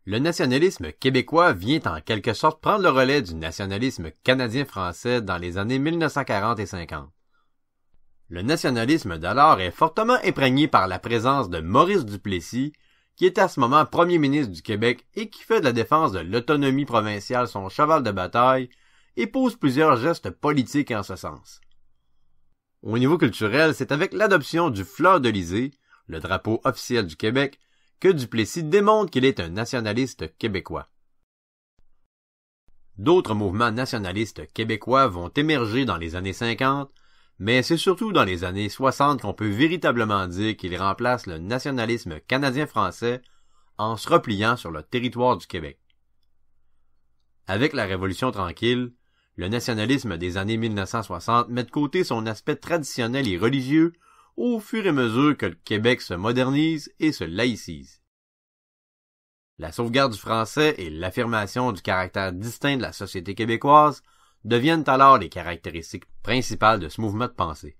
Le nationalisme québécois vient en quelque sorte prendre le relais du nationalisme canadien-français dans les années 1940 et 50. Le nationalisme d'alors est fortement imprégné par la présence de Maurice Duplessis, qui était à ce moment premier ministre du Québec et qui fait de la défense de l'autonomie provinciale son cheval de bataille et pose plusieurs gestes politiques en ce sens. Au niveau culturel, c'est avec l'adoption du fleur-de-lysée, le drapeau officiel du Québec, que Duplessis démontre qu'il est un nationaliste québécois. D'autres mouvements nationalistes québécois vont émerger dans les années 50, mais c'est surtout dans les années 60 qu'on peut véritablement dire qu'ils remplacent le nationalisme canadien-français en se repliant sur le territoire du Québec. Avec la Révolution tranquille, le nationalisme des années 1960 met de côté son aspect traditionnel et religieux au fur et à mesure que le Québec se modernise et se laïcise. La sauvegarde du français et l'affirmation du caractère distinct de la société québécoise deviennent alors les caractéristiques principales de ce mouvement de pensée.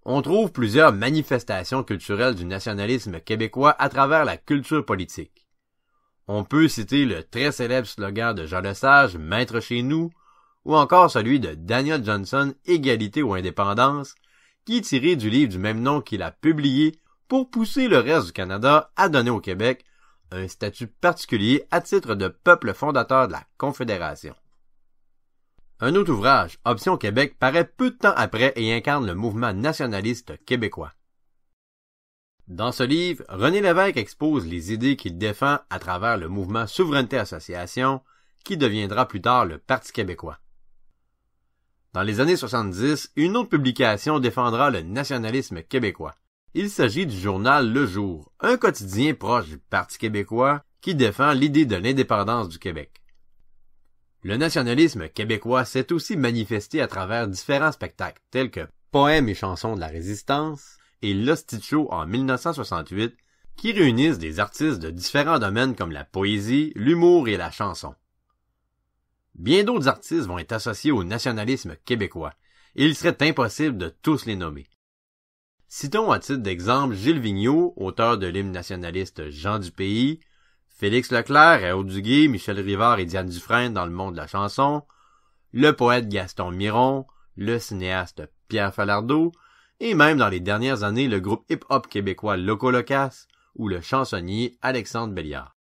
On trouve plusieurs manifestations culturelles du nationalisme québécois à travers la culture politique. On peut citer le très célèbre slogan de Jean Lesage, « Maître chez nous », ou encore celui de Daniel Johnson, « Égalité ou indépendance », qui est tiré du livre du même nom qu'il a publié pour pousser le reste du Canada à donner au Québec un statut particulier à titre de peuple fondateur de la Confédération. Un autre ouvrage, Option Québec, paraît peu de temps après et incarne le mouvement nationaliste québécois. Dans ce livre, René Lévesque expose les idées qu'il défend à travers le mouvement Souveraineté Association, qui deviendra plus tard le Parti québécois. Dans les années 70, une autre publication défendra le nationalisme québécois. Il s'agit du journal Le Jour, un quotidien proche du Parti québécois qui défend l'idée de l'indépendance du Québec. Le nationalisme québécois s'est aussi manifesté à travers différents spectacles tels que Poèmes et chansons de la Résistance et l'Hostie Show en 1968, qui réunissent des artistes de différents domaines comme la poésie, l'humour et la chanson. Bien d'autres artistes vont être associés au nationalisme québécois, et il serait impossible de tous les nommer. Citons à titre d'exemple Gilles Vigneault, auteur de l'hymne nationaliste Jean du Pays, Félix Leclerc, Raoul Duguay, Michel Rivard et Diane Dufresne dans le monde de la chanson, le poète Gaston Miron, le cinéaste Pierre Falardeau, et même dans les dernières années le groupe hip-hop québécois Loco Locas ou le chansonnier Alexandre Belliard.